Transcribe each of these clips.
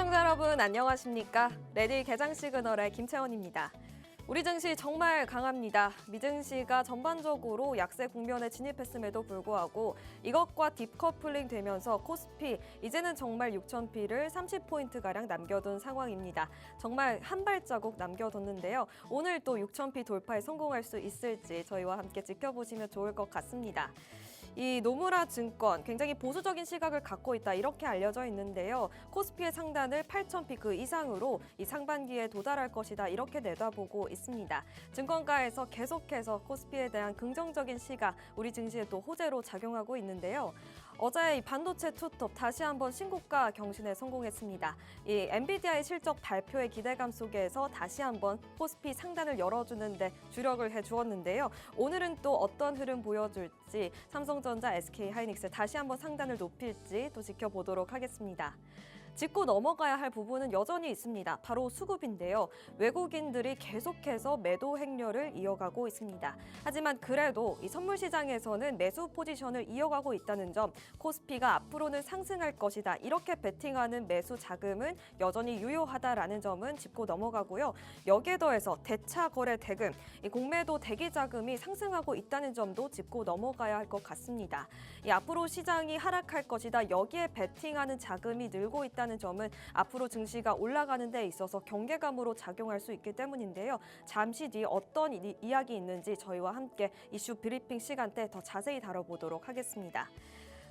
시청자 여러분 안녕하십니까? 레디 개장 시그널의 김채원입니다. 우리 증시 정말 강합니다. 미증시가 전반적으로 약세 국면에 진입했음에도 불구하고 이것과 딥커플링 되면서 코스피 이제는 정말 6,000피를 30포인트가량 남겨둔 상황입니다. 정말 한 발자국 남겨뒀는데요. 오늘 또 6,000피 돌파에 성공할 수 있을지 저희와 함께 지켜보시면 좋을 것 같습니다. 이 노무라 증권 굉장히 보수적인 시각을 갖고 있다 이렇게 알려져 있는데요. 코스피의 상단을 8,000피 그 이상으로 이 상반기에 도달할 것이다 이렇게 내다보고 있습니다. 증권가에서 계속해서 코스피에 대한 긍정적인 시각 우리 증시에 또 호재로 작용하고 있는데요. 어제 이 반도체 투톱 다시 한번 신고가 경신에 성공했습니다. 이 엔비디아의 실적 발표의 기대감 속에서 다시 한번 코스피 상단을 열어주는데 주력을 해주었는데요. 오늘은 또 어떤 흐름 보여줄지 삼성전자, SK하이닉스 다시 한번 상단을 높일지 또 지켜보도록 하겠습니다. 짚고 넘어가야 할 부분은 여전히 있습니다. 바로 수급인데요. 외국인들이 계속해서 매도 행렬을 이어가고 있습니다. 하지만 그래도 이 선물 시장에서는 매수 포지션을 이어가고 있다는 점, 코스피가 앞으로는 상승할 것이다. 이렇게 베팅하는 매수 자금은 여전히 유효하다라는 점은 짚고 넘어가고요. 여기에 더해서 대차 거래 대금, 이 공매도 대기 자금이 상승하고 있다는 점도 짚고 넘어가야 할 것 같습니다. 이 앞으로 시장이 하락할 것이다. 여기에 베팅하는 자금이 늘고 있다는 점은 앞으로 증시가 올라가는 데 있어서 경계감으로 작용할 수 있기 때문인데요. 잠시 뒤 어떤 이야기 있는지 저희와 함께 이슈 브리핑 시간대 더 자세히 다뤄보도록 하겠습니다.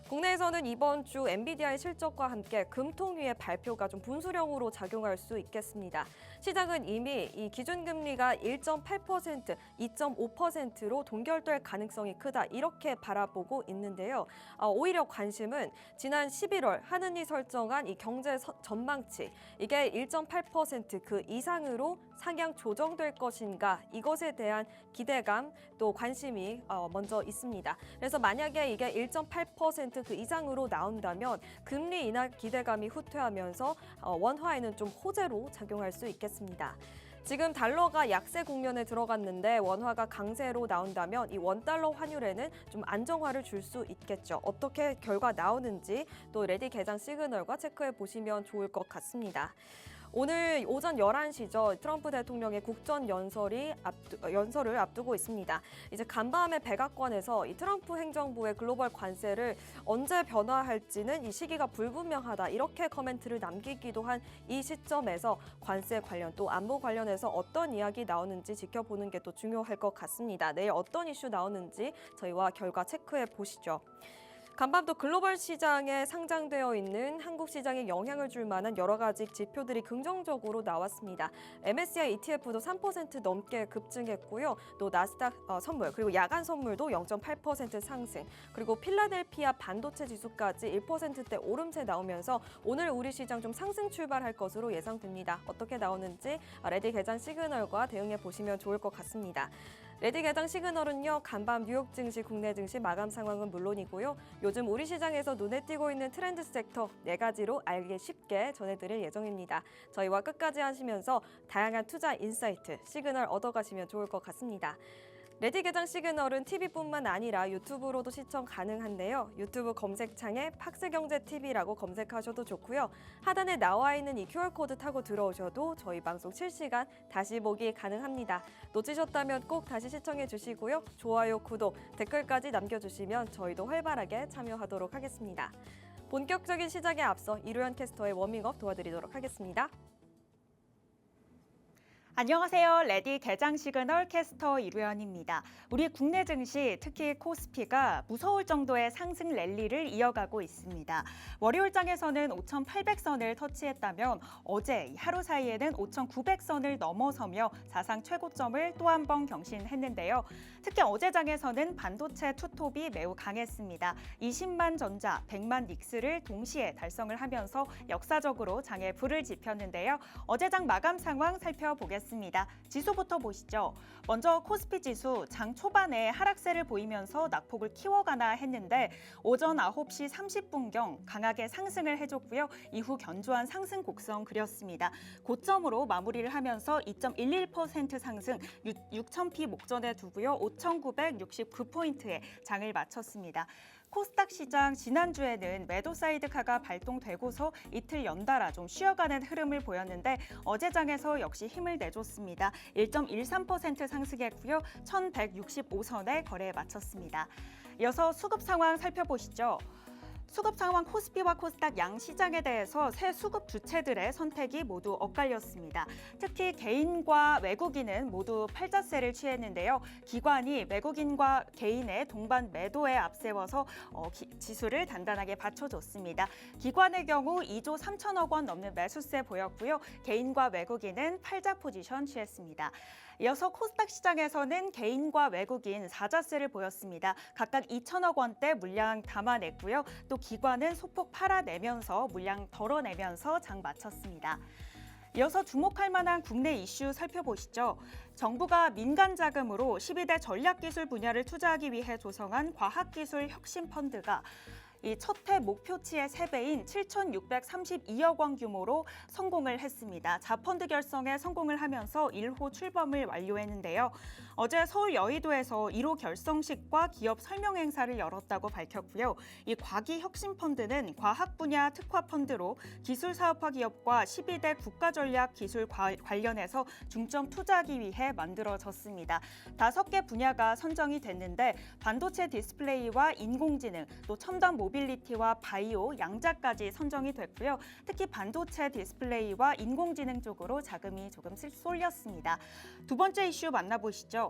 국내에서는 이번 주 엔비디아의 실적과 함께 금통위의 발표가 좀 분수령으로 작용할 수 있겠습니다. 시장은 이미 이 기준금리가 1.8%, 2.5%로 동결될 가능성이 크다 이렇게 바라보고 있는데요. 오히려 관심은 지난 11월 하느니 설정한 이 경제 전망치 이게 1.8% 그 이상으로 상향 조정될 것인가 이것에 대한 기대감 또 관심이 먼저 있습니다. 그래서 만약에 이게 1.8% 그 이상으로 나온다면 금리 인하 기대감이 후퇴하면서 원화에는 좀 호재로 작용할 수 있겠습니다. 지금 달러가 약세 국면에 들어갔는데 원화가 강세로 나온다면 이 원달러 환율에는 좀 안정화를 줄 수 있겠죠. 어떻게 결과 나오는지 또 레디 개장 시그널과 체크해 보시면 좋을 것 같습니다. 오늘 오전 11시죠. 트럼프 대통령의 국전 연설을 앞두고 있습니다. 이제 간밤에 백악관에서 이 트럼프 행정부의 글로벌 관세를 언제 변화할지는 이 시기가 불분명하다. 이렇게 코멘트를 남기기도 한 이 시점에서 관세 관련 또 안보 관련해서 어떤 이야기 나오는지 지켜보는 게 또 중요할 것 같습니다. 내일 어떤 이슈 나오는지 저희와 결과 체크해 보시죠. 간밤 또 글로벌 시장에 상장되어 있는 한국 시장에 영향을 줄 만한 여러 가지 지표들이 긍정적으로 나왔습니다. MSCI ETF도 3% 넘게 급증했고요. 또 나스닥 선물 그리고 야간 선물도 0.8% 상승 그리고 필라델피아 반도체 지수까지 1%대 오름세 나오면서 오늘 우리 시장 좀 상승 출발할 것으로 예상됩니다. 어떻게 나오는지 레디 개장 시그널과 대응해 보시면 좋을 것 같습니다. 레디 개장 시그널은요. 간밤 뉴욕 증시, 국내 증시 마감 상황은 물론이고요. 요즘 우리 시장에서 눈에 띄고 있는 트렌드 섹터 4가지로 알기 쉽게 전해드릴 예정입니다. 저희와 끝까지 하시면서 다양한 투자 인사이트, 시그널 얻어가시면 좋을 것 같습니다. 레디 개장 시그널은 TV뿐만 아니라 유튜브로도 시청 가능한데요. 유튜브 검색창에 팍스경제TV라고 검색하셔도 좋고요. 하단에 나와 있는 이 QR코드 타고 들어오셔도 저희 방송 실시간 다시 보기 가능합니다. 놓치셨다면 꼭 다시 시청해 주시고요. 좋아요, 구독, 댓글까지 남겨주시면 저희도 활발하게 참여하도록 하겠습니다. 본격적인 시작에 앞서 이루연 캐스터의 워밍업 도와드리도록 하겠습니다. 안녕하세요. 레디 개장 시그널 캐스터 이루연입니다. 우리 국내 증시, 특히 코스피가 무서울 정도의 상승 랠리를 이어가고 있습니다. 월요일장에서는 5,800선을 터치했다면 어제 하루 사이에는 5,900선을 넘어서며 사상 최고점을 또 한 번 경신했는데요. 특히 어제장에서는 반도체 투톱이 매우 강했습니다. 20만 전자, 100만 닉스를 동시에 달성을 하면서 역사적으로 장에 불을 지폈는데요. 어제장 마감 상황 살펴보겠습니다. 지수부터 보시죠. 먼저 코스피 지수 장 초반에 하락세를 보이면서 낙폭을 키워가나 했는데 오전 9시 30분경 강하게 상승을 해줬고요. 이후 견조한 상승 곡선 그렸습니다. 고점으로 마무리를 하면서 2.11% 상승 6,000피 목전에 두고요. 5,969포인트에 장을 마쳤습니다. 코스닥 시장 지난주에는 매도 사이드카가 발동되고서 이틀 연달아 좀 쉬어가는 흐름을 보였는데 어제 장에서 역시 힘을 내줬습니다. 1.13% 상승했고요. 1165선에 거래에 마쳤습니다. 이어서 수급 상황 살펴보시죠. 수급 상황 코스피와 코스닥 양 시장에 대해서 새 수급 주체들의 선택이 모두 엇갈렸습니다. 특히 개인과 외국인은 모두 팔자세를 취했는데요. 기관이 외국인과 개인의 동반 매도에 앞세워서 지수를 단단하게 받쳐줬습니다. 기관의 경우 2조 3천억 원 넘는 매수세 보였고요. 개인과 외국인은 팔자 포지션 취했습니다. 이어서 코스닥 시장에서는 개인과 외국인 사자세를 보였습니다. 각각 2천억 원대 물량 담아냈고요. 또 기관은 소폭 팔아내면서 물량 덜어내면서 장 마쳤습니다. 이어서 주목할 만한 국내 이슈 살펴보시죠. 정부가 민간 자금으로 12대 전략기술 분야를 투자하기 위해 조성한 과학기술 혁신펀드가 이 첫 해 목표치의 3배인 7,632억 원 규모로 성공을 했습니다. 자펀드 결성에 성공을 하면서 1호 출범을 완료했는데요. 어제 서울 여의도에서 1호 결성식과 기업 설명 행사를 열었다고 밝혔고요. 이 과기혁신펀드는 과학 분야 특화 펀드로 기술 사업화 기업과 12대 국가전략 기술 관련해서 중점 투자하기 위해 만들어졌습니다. 5개 분야가 선정이 됐는데 반도체 디스플레이와 인공지능, 또 첨단 모빌리티와 바이오, 양자까지 선정이 됐고요. 특히 반도체 디스플레이와 인공지능 쪽으로 자금이 조금 쏠렸습니다. 두 번째 이슈 만나보시죠.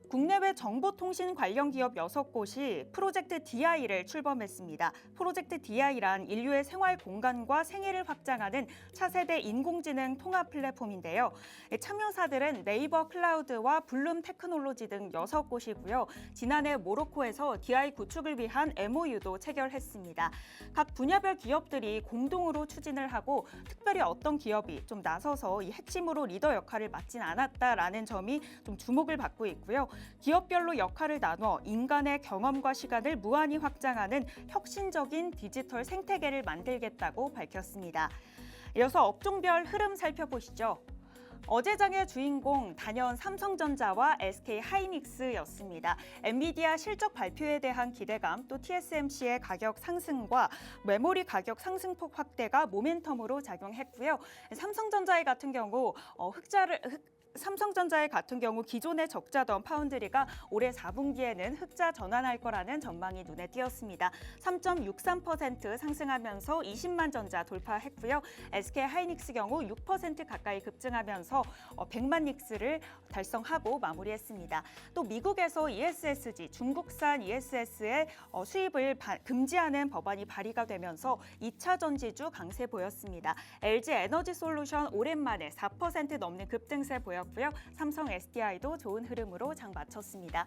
국내외 정보통신 관련 기업 6곳이 프로젝트 DI를 출범했습니다. 프로젝트 DI란 인류의 생활 공간과 생애를 확장하는 차세대 인공지능 통합 플랫폼인데요. 참여사들은 네이버 클라우드와 블룸 테크놀로지 등 6곳이고요. 지난해 모로코에서 DI 구축을 위한 MOU도 체결했습니다. 각 분야별 기업들이 공동으로 추진을 하고 특별히 어떤 기업이 좀 나서서 이 핵심으로 리더 역할을 맡진 않았다라는 점이 좀 주목을 받고 있고요. 기업별로 역할을 나눠 인간의 경험과 시간을 무한히 확장하는 혁신적인 디지털 생태계를 만들겠다고 밝혔습니다. 이어서 업종별 흐름 살펴보시죠. 어제 장의 주인공 단연 삼성전자와 SK하이닉스였습니다. 엔비디아 실적 발표에 대한 기대감, 또 TSMC의 가격 상승과 메모리 가격 상승폭 확대가 모멘텀으로 작용했고요. 삼성전자의 같은 경우 기존에 적자던 파운드리가 올해 4분기에는 흑자 전환할 거라는 전망이 눈에 띄었습니다. 3.63% 상승하면서 20만 전자 돌파했고요. SK하이닉스 경우 6% 가까이 급증하면서 100만 닉스를 달성하고 마무리했습니다. 또 미국에서 ESSG, 중국산 ESS의 수입을 금지하는 법안이 발의가 되면서 2차 전지주 강세 보였습니다. LG 에너지솔루션 오랜만에 4% 넘는 급등세 보였고요. 삼성 SDI도 좋은 흐름으로 장 마쳤습니다.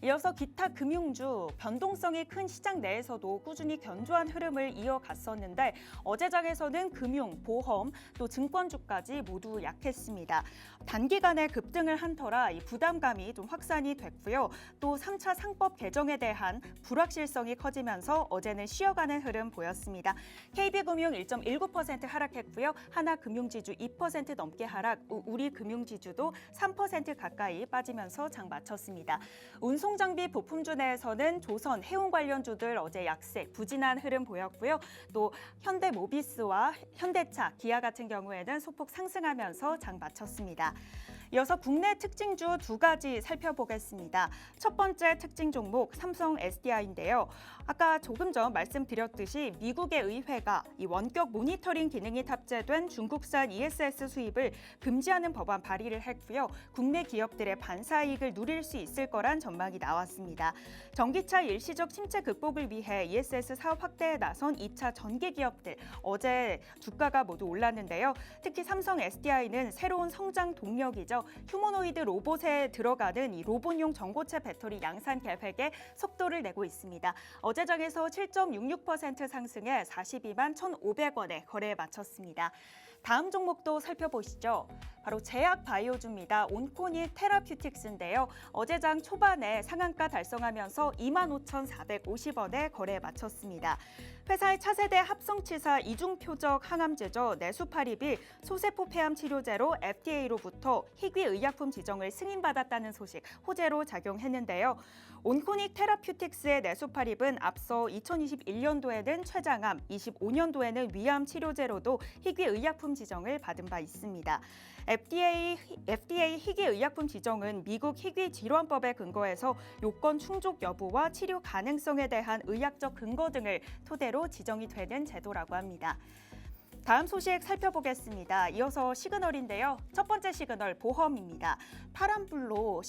이어서 기타 금융주, 변동성이 큰 시장 내에서도 꾸준히 견조한 흐름을 이어갔었는데 어제 장에서는 금융, 보험, 또 증권주까지 모두 약했습니다. 단기간에 급등을 한 터라 이 부담감이 좀 확산이 됐고요. 또 3차 상법 개정에 대한 불확실성이 커지면서 어제는 쉬어가는 흐름 보였습니다. KB금융 1.19% 하락했고요. 하나금융지주 2% 넘게 하락, 우리금융지주도 3% 가까이 빠지면서 장 마쳤습니다. 운송장비 부품주 내에서는 조선, 해운 관련주들 어제 약세, 부진한 흐름 보였고요. 또 현대모비스와 현대차, 기아 같은 경우에는 소폭 상승하면서 장 마쳤습니다. 이어서 국내 특징주 2가지 살펴보겠습니다. 첫 번째 특징 종목 삼성 SDI인데요. 아까 조금 전 말씀드렸듯이 미국의 의회가 이 원격 모니터링 기능이 탑재된 중국산 ESS 수입을 금지하는 법안 발의를 했고요. 국내 기업들의 반사이익을 누릴 수 있을 거란 전망이 나왔습니다. 전기차 일시적 침체 극복을 위해 ESS 사업 확대에 나선 2차 전기 기업들 어제 주가가 모두 올랐는데요. 특히 삼성 SDI는 새로운 성장 동력이죠. 휴머노이드 로봇에 들어가는 이 로봇용 전고체 배터리 양산 계획에 속도를 내고 있습니다. 어제 장에서 7.66% 상승해 42만 1,500원에 거래에 마쳤습니다. 다음 종목도 살펴보시죠. 바로 제약 바이오주입니다. 온코닉 테라퓨틱스인데요. 어제장 초반에 상한가 달성하면서 25,450원에 거래 마쳤습니다. 회사의 차세대 합성치사 이중표적 항암제죠. 네수파립이 소세포 폐암 치료제로 FDA로부터 희귀의약품 지정을 승인받았다는 소식 호재로 작용했는데요. 온코닉 테라퓨틱스의 네수파립은 앞서 2021년도에는 췌장암, 25년도에는 위암 치료제로도 희귀의약품 지정을 받은 바 있습니다. FDA 희귀의약품 지정은 미국 희귀질환법에 근거해서 요건 충족 여부와 치료 가능성에 대한 의학적 근거 등을 토대로 지정이 되는 제도라고 합니다. 다음 소식 살펴보겠습니다. 이어서 시그널인데요. 첫 번째 시그널 보험입니다. 파란불로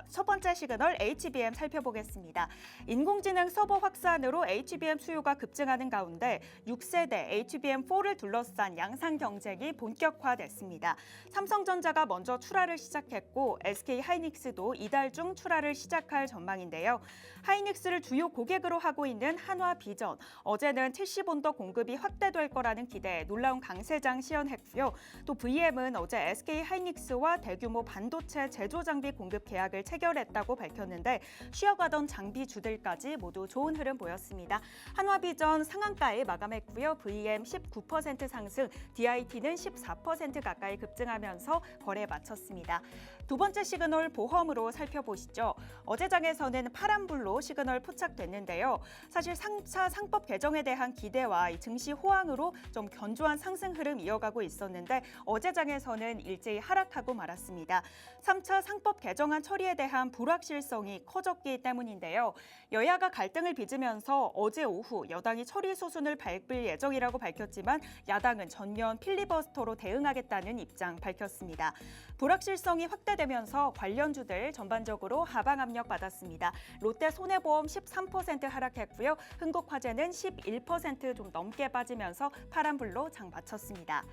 첫 번째 시그널 HBM 살펴보겠습니다. 인공지능 서버 확산으로 HBM 수요가 급증하는 가운데 6세대 HBM4를 둘러싼 양상 경쟁이 본격화됐습니다. 삼성전자가 먼저 출하를 시작했고 SK하이닉스도 이달 중 출하를 시작할 전망인데요. 하이닉스를 주요 고객으로 하고 있는 한화비전, 어제는 70온더 공급이 확대될 거라는 기대에 놀라운 강세장 시연했고요. 또 VM은 어제 SK하이닉스와 대규모 반도체 제조 장비 공급 계약을 체결했다고 밝혔는데 쉬어가던 장비주들까지 모두 좋은 흐름 보였습니다. 한화비전 상한가에 마감했고요. VM 19% 상승, DIT는 14% 가까이 급증하면서 거래 마쳤습니다. 두 번째 시그널 보험으로 살펴보시죠. 어제장에서는 파란불로 시그널 포착됐는데요. 사실 3차 상법 개정에 대한 기대와 이 증시 호황으로 좀 견조한 상승 흐름 이어가고 있었는데 어제장에서는 일제히 하락하고 말았습니다. 3차 상법 개정안 처리에 대한 불확실성이 커졌기 때문인데요. 여야가 갈등을 빚으면서 어제 오후 여당이 처리 소순을 밟을 예정이라고 밝혔지만 야당은 전면 필리버스터로 대응하겠다는 입장 밝혔습니다. 불확실성이 확대되면서 관련주들 전반적으로 하방 압력 받았습니다. 롯데 손해보험 13% 하락했고요. 흥국화재는 11% 좀 넘게 빠지면서 파란불로 장 마쳤습니다.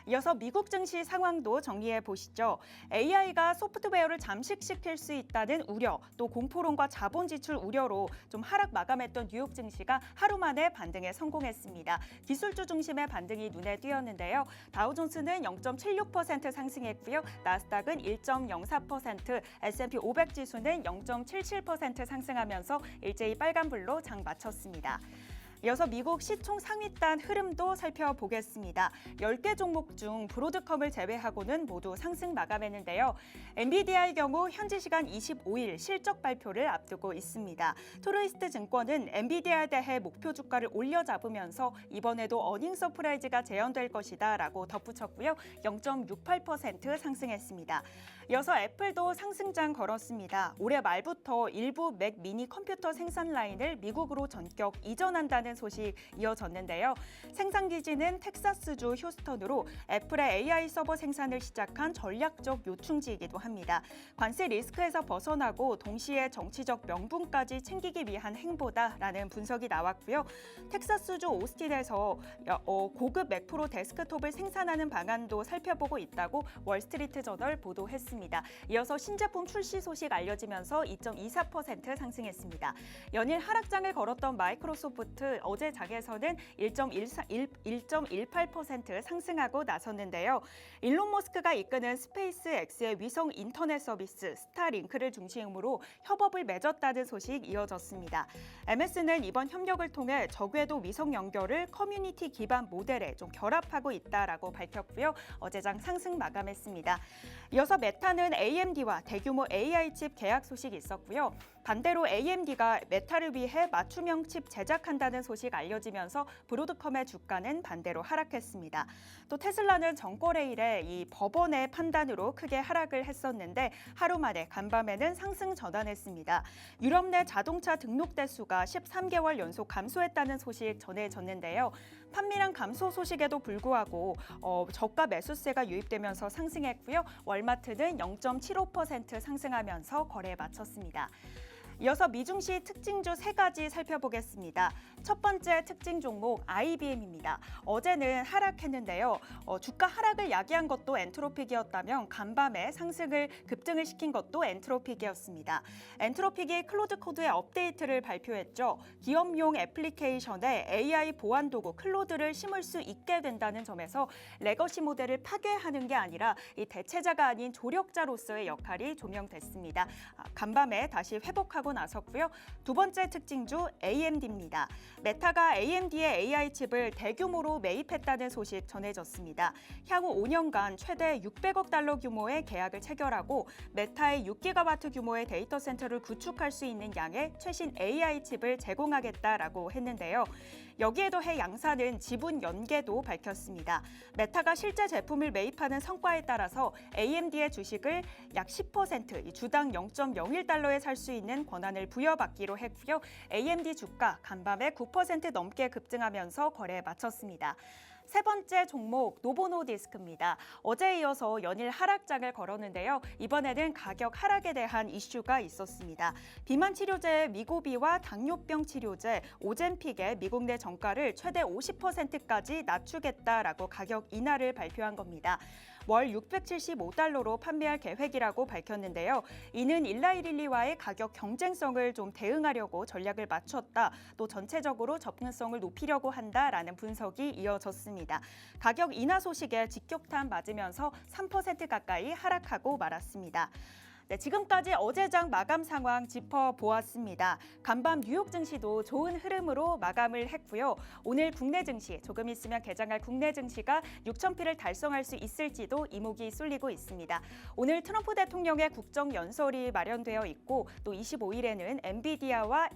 이어서 미국 증시 상황도 정리해 보시죠. AI가 소프트웨어를 잠식시킬 수 있다는 우려, 또 공포론과 자본 지출 우려로 좀 하락 마감했던 뉴욕 증시가 하루 만에 반등에 성공했습니다. 기술주 중심의 반등이 눈에 띄었는데요. 다우존스는 0.76% 상승했고요. 나스닥은 1.04%, S&P 500 지수는 0.77% 상승하면서 일제히 빨간불로 장 마쳤습니다. 이어서 미국 시총 상위단 흐름도 살펴보겠습니다. 10개 종목 중 브로드컴을 제외하고는 모두 상승 마감했는데요. 엔비디아의 경우 현지 시간 25일 실적 발표를 앞두고 있습니다. 투르이스트 증권은 엔비디아에 대해 목표 주가를 올려잡으면서 이번에도 어닝 서프라이즈가 재현될 것이다 라고 덧붙였고요. 0.68% 상승했습니다. 이어서 애플도 상승장 걸었습니다. 올해 말부터 일부 맥 미니 컴퓨터 생산 라인을 미국으로 전격 이전한다는 소식 이어졌는데요. 생산 기지는 텍사스주 휴스턴으로 애플의 AI 서버 생산을 시작한 전략적 요충지이기도 합니다. 관세 리스크에서 벗어나고 동시에 정치적 명분까지 챙기기 위한 행보다라는 분석이 나왔고요. 텍사스주 오스틴에서 고급 맥 프로 데스크톱을 생산하는 방안도 살펴보고 있다고 월스트리트 저널 보도했습니다. 이어서 신제품 출시 소식 알려지면서 2.24% 상승했습니다. 연일 하락장을 걸었던 마이크로소프트 어제 장에서는 1.18% 상승하고 나섰는데요. 일론 머스크가 이끄는 스페이스X의 위성 인터넷 서비스 스타링크를 중심으로 협업을 맺었다는 소식 이어졌습니다. MS는 이번 협력을 통해 저궤도 위성 연결을 커뮤니티 기반 모델에 좀 결합하고 있다라고 밝혔고요. 어제장 상승 마감했습니다. 이어서 메타는 AMD와 대규모 AI 칩 계약 소식이 있었고요. 반대로 AMD가 메타를 위해 맞춤형 칩 제작한다는 소식 알려지면서 브로드컴의 주가는 반대로 하락했습니다. 또 테슬라는 전거래 이래 이 법원의 판단으로 크게 하락을 했었는데 하루 만에 간밤에는 상승 전환했습니다. 유럽 내 자동차 등록 대수가 13개월 연속 감소했다는 소식 전해졌는데요. 판매량 감소 소식에도 불구하고 저가 매수세가 유입되면서 상승했고요. 월마트는 0.75% 상승하면서 거래에 마쳤습니다. 이어서 미중시 특징주 3가지 살펴보겠습니다. 첫 번째 특징 종목 IBM입니다. 어제는 하락했는데요. 주가 하락을 야기한 것도 엔트로픽이었다면 간밤에 급등을 시킨 것도 엔트로픽이었습니다. 엔트로픽이 클로드 코드의 업데이트를 발표했죠. 기업용 애플리케이션에 AI 보안 도구 클로드를 심을 수 있게 된다는 점에서 레거시 모델을 파괴하는 게 아니라 이 대체자가 아닌 조력자로서의 역할이 조명됐습니다. 간밤에 다시 회복하고 나섰고요. 두 번째 특징주 AMD입니다. 메타가 AMD의 AI 칩을 대규모로 매입했다는 소식 전해졌습니다. 향후 5년간 최대 600억 달러 규모의 계약을 체결하고 메타의 6기가와트 규모의 데이터 센터를 구축할 수 있는 양의 최신 AI 칩을 제공하겠다라고 했는데요. 여기에 더해 양사는 지분 연계도 밝혔습니다. 메타가 실제 제품을 매입하는 성과에 따라서 AMD의 주식을 약 10% 주당 0.01달러에 살 수 있는 권한을 부여받기로 했고요. AMD 주가 간밤에 9% 넘게 급증하면서 거래에 마쳤습니다. 세 번째 종목 노보노디스크입니다. 어제에 이어서 연일 하락장을 걸었는데요. 이번에는 가격 하락에 대한 이슈가 있었습니다. 비만 치료제 미고비와 당뇨병 치료제 오젬픽의 미국 내 정가를 최대 50%까지 낮추겠다라고 가격 인하를 발표한 겁니다. 월 675달러로 판매할 계획이라고 밝혔는데요. 이는 일라이릴리와의 가격 경쟁성을 좀 대응하려고 전략을 맞췄다. 또 전체적으로 접근성을 높이려고 한다라는 분석이 이어졌습니다. 가격 인하 소식에 직격탄 맞으면서 3% 가까이 하락하고 말았습니다. 네, 지금까지 어제장 마감 상황 짚어보았습니다. 간밤 뉴욕 증시도 좋은 흐름으로 마감을 했고요. 오늘 국내 증시, 조금 있으면 개장할 국내 증시가 6,000피를 달성할 수 있을지도 이목이 쏠리고 있습니다. 오늘 트럼프 대통령의 국정연설이 마련되어 있고 또 25일에는 엔비디아와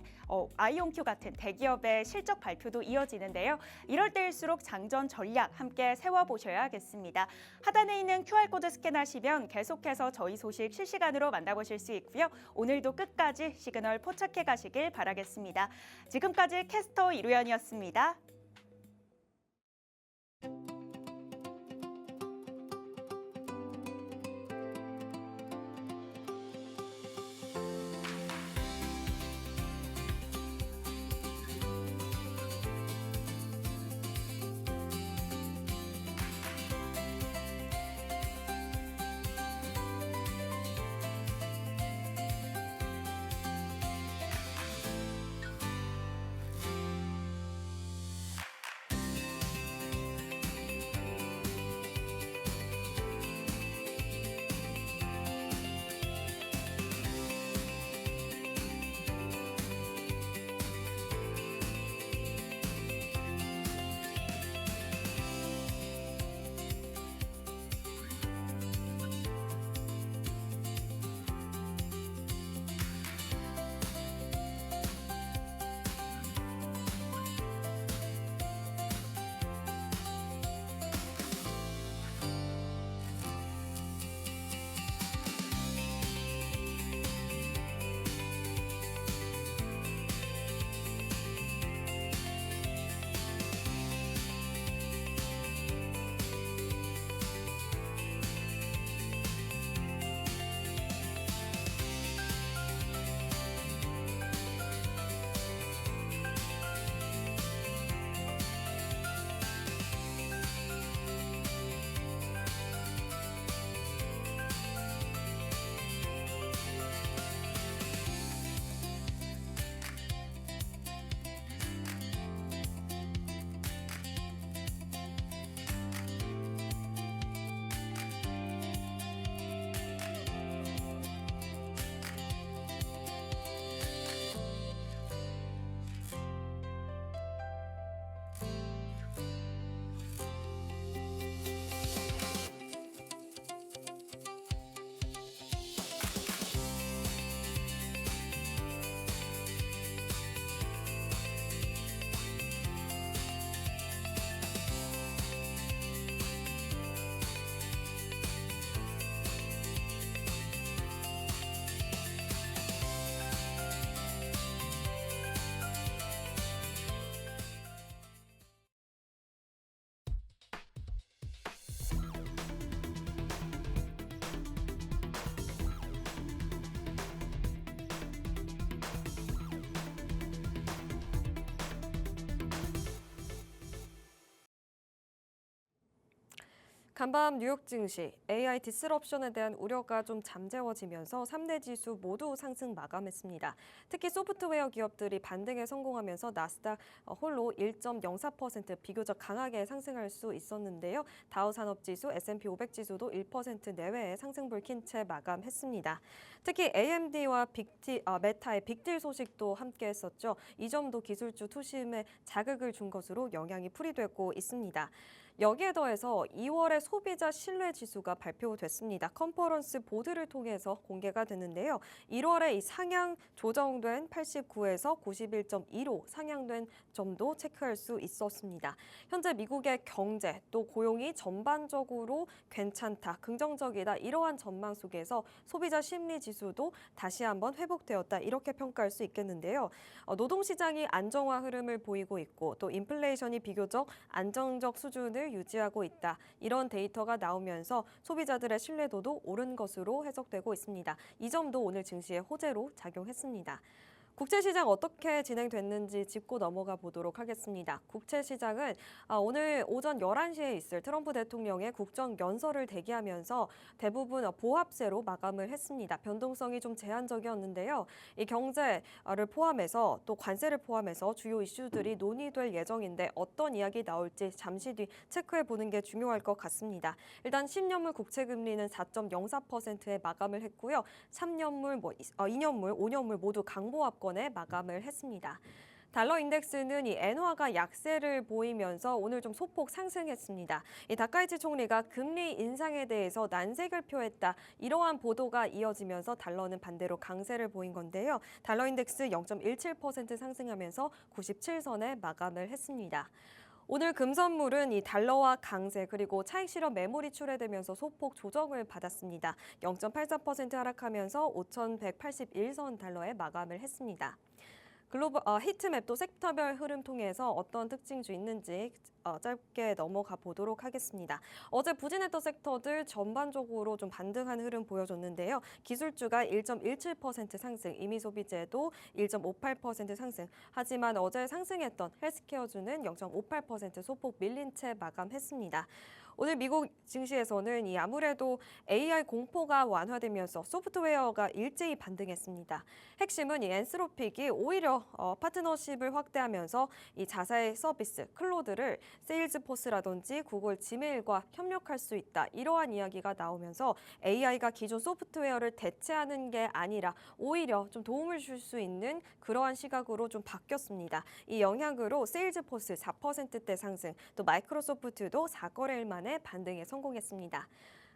아이온큐 같은 대기업의 실적 발표도 이어지는데요. 이럴 때일수록 장전 전략 함께 세워보셔야겠습니다. 하단에 있는 QR코드 스캔하시면 계속해서 저희 소식 실시간으로 만나보실 수 있고요. 오늘도 끝까지 시그널 포착해 가시길 바라겠습니다. 지금까지 캐스터 이루연이었습니다. 간밤 뉴욕 증시 AI 디스럽션에 대한 우려가 좀 잠재워지면서 3대 지수 모두 상승 마감했습니다. 특히 소프트웨어 기업들이 반등에 성공하면서 나스닥 홀로 1.04% 비교적 강하게 상승할 수 있었는데요. 다우 산업지수, S&P 500 지수도 1% 내외의 상승 불킨 채 마감했습니다. 특히 AMD와 메타의 빅딜 소식도 함께했었죠. 이 점도 기술주 투심에 자극을 준 것으로 영향이 풀이되고 있습니다. 여기에 더해서 2월의 소비자 신뢰 지수가 발표됐습니다. 컨퍼런스 보드를 통해서 공개가 됐는데요. 1월에 이 상향 조정된 89에서 91.2로 상향된 점도 체크할 수 있었습니다. 현재 미국의 경제 또 고용이 전반적으로 괜찮다, 긍정적이다 이러한 전망 속에서 소비자 심리 지수도 다시 한번 회복되었다 이렇게 평가할 수 있겠는데요. 노동시장이 안정화 흐름을 보이고 있고 또 인플레이션이 비교적 안정적 수준을 유지하고 있다. 이런 데이터가 나오면서 소비자들의 신뢰도도 오른 것으로 해석되고 있습니다. 이 점도 오늘 증시의 호재로 작용했습니다. 국채시장 어떻게 진행됐는지 짚고 넘어가 보도록 하겠습니다. 국채시장은 오늘 오전 11시에 있을 트럼프 대통령의 국정연설을 대기하면서 대부분 보합세로 마감을 했습니다. 변동성이 좀 제한적이었는데요. 이 경제를 포함해서 또 관세를 포함해서 주요 이슈들이 논의될 예정인데 어떤 이야기 나올지 잠시 뒤 체크해 보는 게 중요할 것 같습니다. 일단 10년물 국채 금리는 4.04%에 마감을 했고요. 3년물, 2년물, 5년물 모두 강보합권에 마감을 했습니다. 달러 인덱스는 이 엔화가 약세를 보이면서 오늘 좀 소폭 상승했습니다. 이 다카이치 총리가 금리 인상에 대해서 난색을 표했다. 이러한 보도가 이어지면서 달러는 반대로 강세를 보인 건데요. 달러 인덱스 0.17% 상승하면서 97선에 마감을 했습니다. 오늘 금선물은 이 달러와 강세 그리고 차익 실현 매물이 출회되면서 소폭 조정을 받았습니다. 0.84% 하락하면서 5,181선 달러에 마감을 했습니다. 글로벌 히트맵도 섹터별 흐름 통해서 어떤 특징주 있는지 짧게 넘어가 보도록 하겠습니다. 어제 부진했던 섹터들 전반적으로 좀 반등한 흐름 보여줬는데요. 기술주가 1.17% 상승, 임의소비재도 1.58% 상승. 하지만 어제 상승했던 헬스케어주는 0.58% 소폭 밀린 채 마감했습니다. 오늘 미국 증시에서는 아무래도 AI 공포가 완화되면서 소프트웨어가 일제히 반등했습니다. 핵심은 이 엔스로픽이 오히려 파트너십을 확대하면서 이 자사의 서비스 클로드를 세일즈포스라든지 구글 지메일과 협력할 수 있다. 이러한 이야기가 나오면서 AI가 기존 소프트웨어를 대체하는 게 아니라 오히려 좀 도움을 줄 수 있는 그러한 시각으로 좀 바뀌었습니다. 이 영향으로 세일즈포스 4%대 상승, 또 마이크로소프트도 4거래일 만에 반등에 성공했습니다.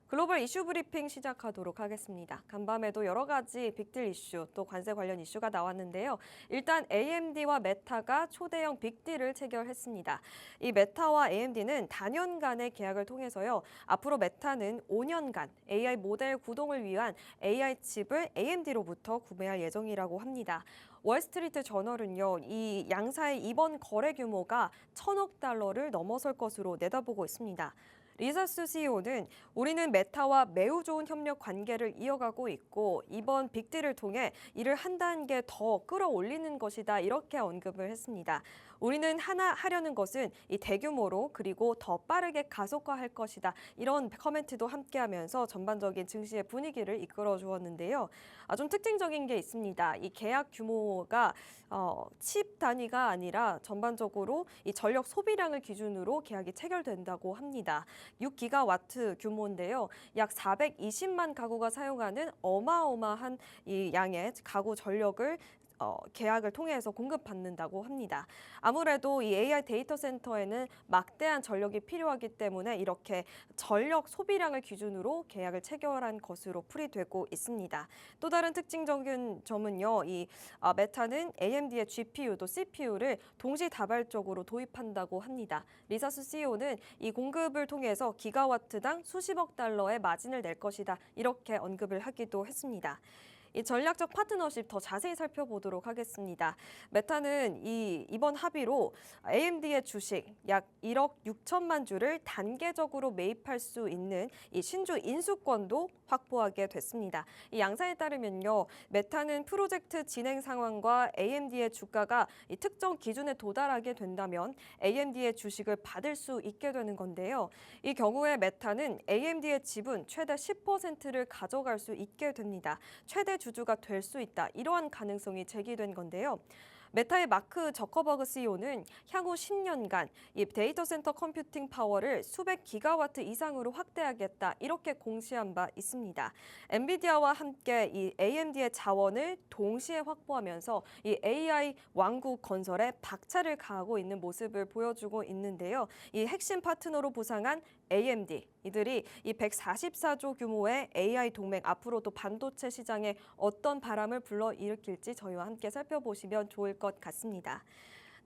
글로벌 이슈 브리핑 시작하도록 하겠습니다. 간밤에도 여러 가지 빅딜 이슈, 또 관세 관련 이슈가 나왔는데요. 일단 AMD와 메타가 초대형 빅딜을 체결했습니다. 이 메타와 AMD는 단연간의 계약을 통해서요. 앞으로 메타는 5년간 AI 모델 구동을 위한 AI 칩을 AMD로부터 구매할 예정이라고 합니다. 월스트리트 저널은요, 이 양사의 이번 거래 규모가 1,000억 달러를 넘어설 것으로 내다보고 있습니다. 리사스 CEO는 우리는 메타와 매우 좋은 협력 관계를 이어가고 있고 이번 빅딜을 통해 이를 한 단계 더 끌어올리는 것이다 이렇게 언급을 했습니다. 우리는 하려는 것은 이 대규모로 그리고 더 빠르게 가속화할 것이다. 이런 커멘트도 함께하면서 전반적인 증시의 분위기를 이끌어 주었는데요. 좀 특징적인 게 있습니다. 이 계약 규모가 칩 단위가 아니라 전반적으로 이 전력 소비량을 기준으로 계약이 체결된다고 합니다. 6기가와트 규모인데요. 약 420만 가구가 사용하는 어마어마한 이 양의 가구 전력을 계약을 통해서 공급받는다고 합니다. 아무래도 이 AI 데이터 센터에는 막대한 전력이 필요하기 때문에 이렇게 전력 소비량을 기준으로 계약을 체결한 것으로 풀이되고 있습니다. 또 다른 특징적인 점은요, 이 메타는 AMD의 GPU 또 CPU를 동시다발적으로 도입한다고 합니다. 리사스 CEO는 이 공급을 통해서 기가와트당 수십억 달러의 마진을 낼 것이다 이렇게 언급을 하기도 했습니다. 이 전략적 파트너십 더 자세히 살펴보도록 하겠습니다. 메타는 이번 합의로 AMD의 주식 약 1억 6천만 주를 단계적으로 매입할 수 있는 이 신주 인수권도 확보하게 됐습니다. 이 양사에 따르면요, 메타는 프로젝트 진행 상황과 AMD의 주가가 이 특정 기준에 도달하게 된다면 AMD의 주식을 받을 수 있게 되는 건데요. 이 경우에 메타는 AMD의 지분 최대 10%를 가져갈 수 있게 됩니다. 최대 주주가 될 수 있다. 이러한 가능성이 제기된 건데요. 메타의 마크 저커버그 CEO는 향후 10년간 이 데이터 센터 컴퓨팅 파워를 수백 기가와트 이상으로 확대하겠다 이렇게 공시한 바 있습니다. 엔비디아와 함께 이 AMD의 자원을 동시에 확보하면서 이 AI 왕국 건설에 박차를 가하고 있는 모습을 보여주고 있는데요. 이 핵심 파트너로 부상한 AMD 이들이 이 144조 규모의 AI 동맹 앞으로도 반도체 시장에 어떤 바람을 불러일으킬지 저희와 함께 살펴보시면 좋을 것 같습니다.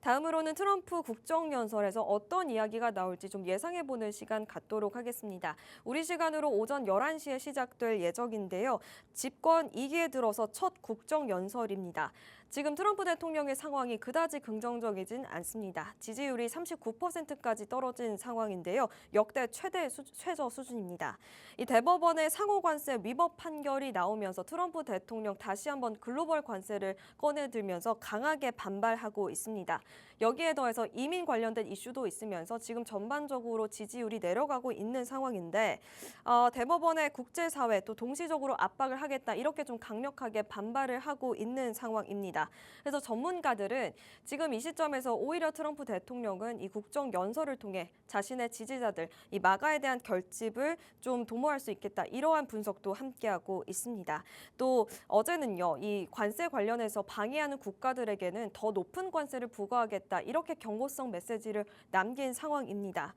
다음으로는 트럼프 국정연설에서 어떤 이야기가 나올지 좀 예상해보는 시간 갖도록 하겠습니다. 우리 시간으로 오전 11시에 시작될 예정인데요. 집권 2기에 들어서 첫 국정연설입니다. 지금 트럼프 대통령의 상황이 그다지 긍정적이진 않습니다. 지지율이 39%까지 떨어진 상황인데요. 역대 최저 수준입니다. 이 대법원의 상호관세 위법 판결이 나오면서 트럼프 대통령 다시 한번 글로벌 관세를 꺼내들면서 강하게 반발하고 있습니다. 여기에 더해서 이민 관련된 이슈도 있으면서 지금 전반적으로 지지율이 내려가고 있는 상황인데 대법원의 국제사회 또 동시적으로 압박을 하겠다 이렇게 좀 강력하게 반발을 하고 있는 상황입니다. 그래서 전문가들은 지금 이 시점에서 오히려 트럼프 대통령은 이 국정연설을 통해 자신의 지지자들 이 마가에 대한 결집을 좀 도모할 수 있겠다 이러한 분석도 함께하고 있습니다. 또 어제는요 이 관세 관련해서 방해하는 국가들에게는 더 높은 관세를 부과하겠다 이렇게 경고성 메시지를 남긴 상황입니다.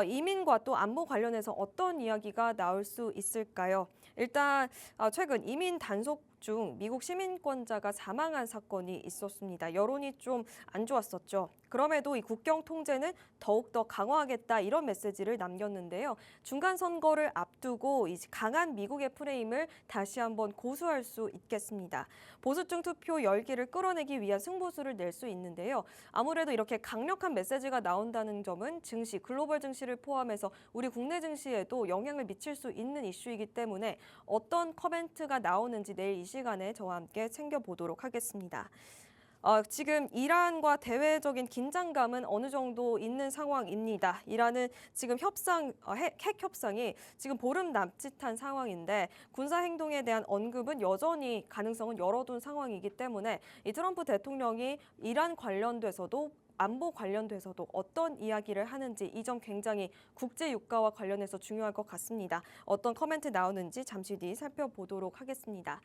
이민과 또 안보 관련해서 어떤 이야기가 나올 수 있을까요? 일단 최근 이민 단속 중 미국 시민권자가 사망한 사건이 있었습니다. 여론이 좀 안 좋았었죠. 그럼에도 이 국경 통제는 더욱더 강화하겠다 이런 메시지를 남겼는데요. 중간 선거를 앞두고 이 강한 미국의 프레임을 다시 한번 고수할 수 있겠습니다. 보수층 투표 열기를 끌어내기 위한 승부수를 낼 수 있는데요. 아무래도 이렇게 강력한 메시지가 나온다는 점은 증시, 글로벌 증시를 포함해서 우리 국내 증시에도 영향을 미칠 수 있는 이슈이기 때문에 어떤 커멘트가 나오는지 내일 이 시간에 저와 함께 챙겨보도록 하겠습니다. 지금 이란과 대외적인 긴장감은 어느 정도 있는 상황입니다. 이란은 지금 핵 협상이 지금 보름 남짓한 상황인데 군사 행동에 대한 언급은 여전히 가능성은 열어둔 상황이기 때문에 이 트럼프 대통령이 이란 관련돼서도 안보 관련돼서도 어떤 이야기를 하는지 이 점 굉장히 국제 유가와 관련해서 중요할 것 같습니다. 어떤 커멘트 나오는지 잠시 뒤 살펴보도록 하겠습니다.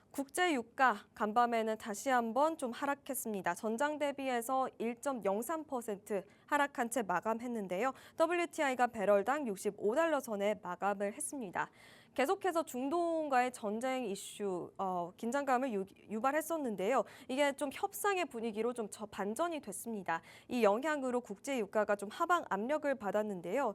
국제 유가 간밤에는 다시 한번 좀 하락했습니다. 전장 대비해서 1.03% 하락한 채 마감했는데요. WTI가 배럴당 65달러 선에 마감을 했습니다. 계속해서 중동과의 전쟁 이슈, 긴장감을 유발했었는데요. 이게 좀 협상의 분위기로 좀 반전이 됐습니다. 이 영향으로 국제 유가가 좀 하방 압력을 받았는데요.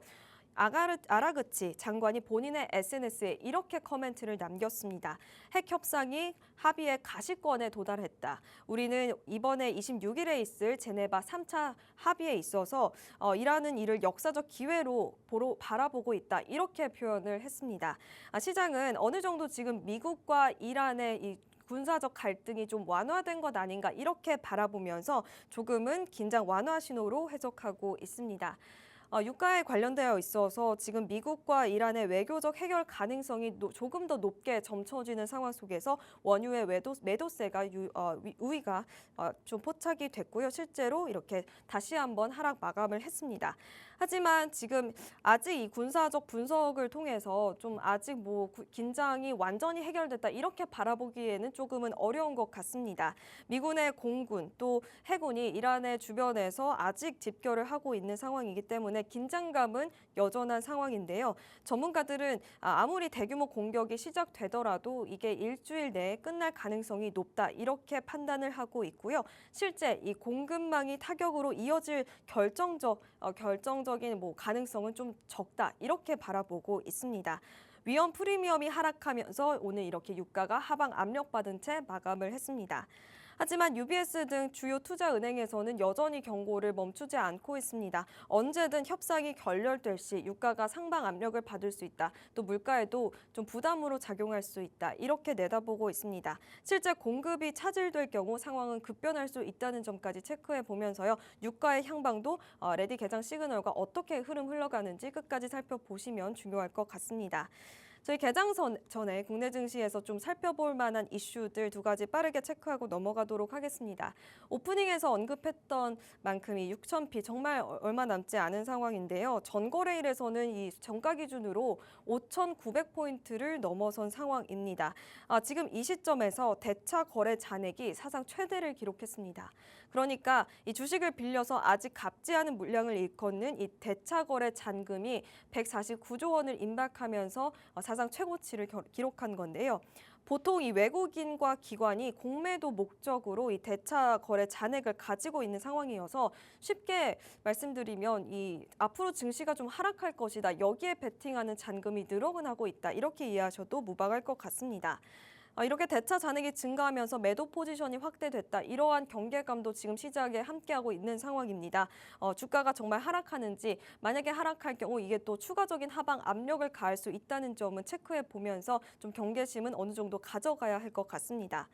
아라그치 장관이 본인의 SNS에 이렇게 커멘트를 남겼습니다. 핵 협상이 합의의 가시권에 도달했다. 우리는 이번에 26일에 있을 제네바 3차 합의에 있어서 이라는 일을 역사적 기회로 바라보고 있다. 이렇게 표현을 했습니다. 시장은 어느 정도 지금 미국과 이란의 이 군사적 갈등이 좀 완화된 것 아닌가 이렇게 바라보면서 조금은 긴장 완화 신호로 해석하고 있습니다. 유가에 관련되어 있어서 지금 미국과 이란의 외교적 해결 가능성이 조금 더 높게 점쳐지는 상황 속에서 원유의 매도세가 우위가 좀 포착이 됐고요. 실제로 이렇게 다시 한번 하락 마감을 했습니다. 하지만 지금 아직 이 군사적 분석을 통해서 좀 아직 긴장이 완전히 해결됐다 이렇게 바라보기에는 조금은 어려운 것 같습니다. 미군의 공군 또 해군이 이란의 주변에서 아직 집결을 하고 있는 상황이기 때문에 긴장감은 여전한 상황인데요. 전문가들은 아무리 대규모 공격이 시작되더라도 이게 일주일 내에 끝날 가능성이 높다 이렇게 판단을 하고 있고요. 실제 이 공급망이 타격으로 이어질 결정적인 가능성은 좀 적다 이렇게 바라보고 있습니다. 위험 프리미엄이 하락하면서 오늘 이렇게 유가가 하방 압력받은 채 마감을 했습니다. 하지만 UBS 등 주요 투자은행에서는 여전히 경고를 멈추지 않고 있습니다. 언제든 협상이 결렬될 시 유가가 상방 압력을 받을 수 있다. 또 물가에도 좀 부담으로 작용할 수 있다. 이렇게 내다보고 있습니다. 실제 공급이 차질될 경우 상황은 급변할 수 있다는 점까지 체크해 보면서요. 유가의 향방도 레디 개장 시그널과 어떻게 흐름 흘러가는지 끝까지 살펴보시면 중요할 것 같습니다. 저희 개장 전에 국내 증시에서 좀 살펴볼 만한 이슈들 두 가지 빠르게 체크하고 넘어가도록 하겠습니다. 오프닝에서 언급했던 만큼 이 6,000피 정말 얼마 남지 않은 상황인데요. 전거래일에서는 이 정가 기준으로 5,900포인트를 넘어선 상황입니다. 지금 이 시점에서 대차 거래 잔액이 사상 최대를 기록했습니다. 그러니까 이 주식을 빌려서 아직 갚지 않은 물량을 일컫는 이 대차 거래 잔금이 149조 원을 임박하면서 사상 최고치를 기록한 건데요. 보통 이 외국인과 기관이 공매도 목적으로 이 대차 거래 잔액을 가지고 있는 상황이어서 쉽게 말씀드리면 이 앞으로 증시가 좀 하락할 것이다. 여기에 베팅하는 잔금이 늘어나고 있다. 이렇게 이해하셔도 무방할 것 같습니다. 이렇게 대차 잔액이 증가하면서 매도 포지션이 확대됐다. 이러한 경계감도 지금 시장에 함께하고 있는 상황입니다. 주가가 정말 하락하는지 만약에 하락할 경우 이게 또 추가적인 하방 압력을 가할 수 있다는 점은 체크해 보면서 좀 경계심은 어느 정도 가져가야 할 것 같습니다.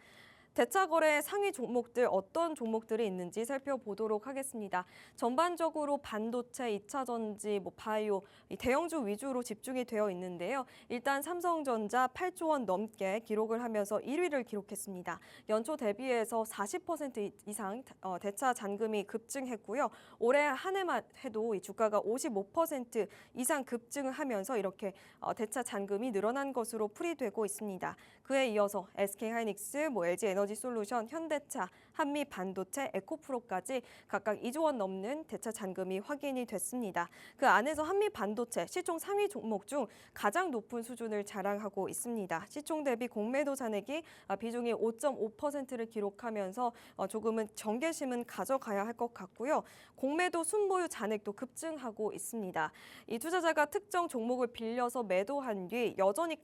대차 거래 상위 종목들 어떤 종목들이 있는지 살펴보도록 하겠습니다. 전반적으로 반도체, 2차 전지, 바이오, 대형주 위주로 집중이 되어 있는데요. 일단 삼성전자 8조 원 넘게 기록을 하면서 1위를 기록했습니다. 연초 대비해서 40% 이상 대차 잔금이 급증했고요. 올해 한 해만 해도 이 주가가 55% 이상 급증을 하면서 이렇게 대차 잔금이 늘어난 것으로 풀이되고 있습니다. 그에 이어서 SK하이닉스, LG 에너지솔루션, 현대차, 한미반도체, 에코프로까지 각각 2조 원 넘는 대차 잔금이 확인이 됐습니다. 그 안에서 한미반도체 시총 상위 종목 중 가장 높은 수준을 자랑하고 있습니다. 시총 대비 공매도 잔액이 비중이 5.5%를 기록하면서 조금은 경계심은 가져가야 할 것 같고요. 공매도 순보유 잔액도 급증하고 있습니다. 이 투자자가 특정 종목을 빌려서 매도한 뒤 여전히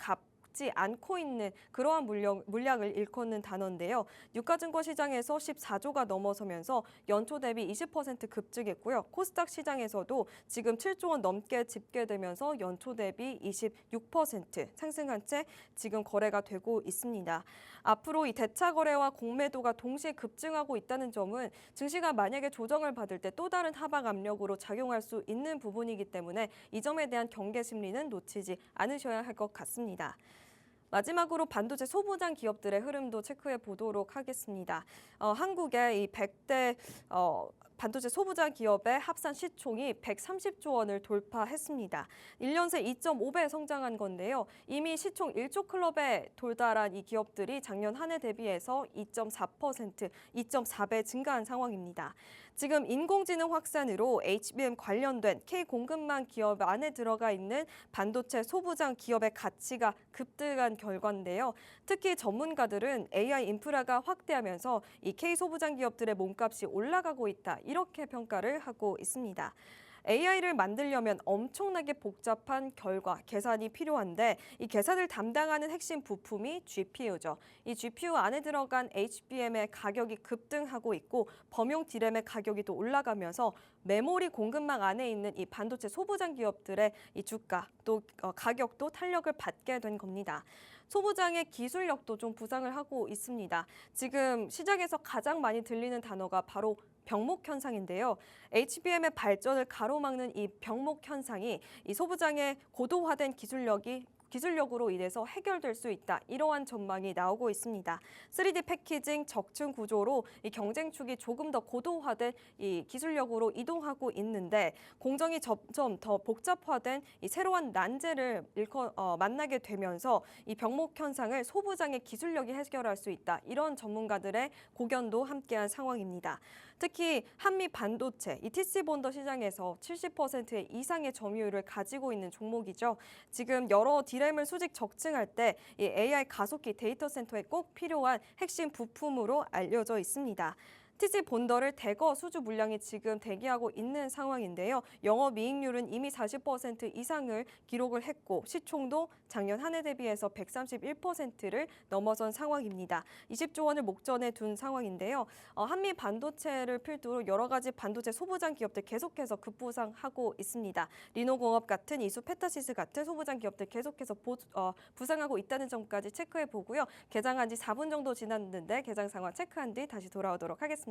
지 않고 있는 그러한 물량을 일컫는 단어인데요. 유가증권 시장에서 14조가 넘어서면서 연초 대비 20% 급증했고요. 코스닥 시장에서도 지금 7조 원 넘게 집계되면서 연초 대비 26% 상승한 채 지금 거래가 되고 있습니다. 앞으로 이 대차 거래와 공매도가 동시에 급증하고 있다는 점은 증시가 만약에 조정을 받을 때 또 다른 하방 압력으로 작용할 수 있는 부분이기 때문에 이 점에 대한 경계 심리는 놓치지 않으셔야 할 것 같습니다. 마지막으로 반도체 소부장 기업들의 흐름도 체크해 보도록 하겠습니다. 한국의 이 100대 반도체 소부장 기업의 합산 시총이 130조 원을 돌파했습니다. 1년 새 2.5배 성장한 건데요. 이미 시총 1조 클럽에 도달한 이 기업들이 작년 한 해 대비해서 2.4%, 2.4배 증가한 상황입니다. 지금 인공지능 확산으로 HBM 관련된 K 공급망 기업 안에 들어가 있는 반도체 소부장 기업의 가치가 급등한 결과인데요. 특히 전문가들은 AI 인프라가 확대하면서 이 K 소부장 기업들의 몸값이 올라가고 있다. 이렇게 평가를 하고 있습니다. AI를 만들려면 엄청나게 복잡한 계산이 필요한데 이 계산을 담당하는 핵심 부품이 GPU죠. 이 GPU 안에 들어간 HBM의 가격이 급등하고 있고 범용 D램의 가격이 또 올라가면서 메모리 공급망 안에 있는 이 반도체 소부장 기업들의 이 주가 또 가격도 탄력을 받게 된 겁니다. 소부장의 기술력도 좀 부상을 하고 있습니다. 지금 시장에서 가장 많이 들리는 단어가 바로 병목 현상인데요. HBM의 발전을 가로막는 이 병목 현상이 이 소부장의 고도화된 기술력으로 인해서 해결될 수 있다. 이러한 전망이 나오고 있습니다. 3D 패키징 적층 구조로 이 경쟁축이 조금 더 고도화된 이 기술력으로 이동하고 있는데 공정이 점점 더 복잡화된 이 새로운 난제를 만나게 되면서 이 병목 현상을 소부장의 기술력이 해결할 수 있다. 이런 전문가들의 고견도 함께한 상황입니다. 특히 한미 반도체, 이 TC 본더 시장에서 70% 이상의 점유율을 가지고 있는 종목이죠. 지금 여러 D램을 수직 적층할 때 이 AI 가속기 데이터 센터에 꼭 필요한 핵심 부품으로 알려져 있습니다. TC 본더를 대거 수주 물량이 지금 대기하고 있는 상황인데요. 영업이익률은 이미 40% 이상을 기록을 했고 시총도 작년 한 해 대비해서 131%를 넘어선 상황입니다. 20조 원을 목전에 둔 상황인데요. 한미 반도체를 필두로 여러 가지 반도체 소부장 기업들 계속해서 급부상하고 있습니다. 리노공업 같은 이수 페타시스 같은 소부장 기업들 계속해서 부상하고 있다는 점까지 체크해 보고요. 개장한 지 4분 정도 지났는데 개장 상황 체크한 뒤 다시 돌아오도록 하겠습니다.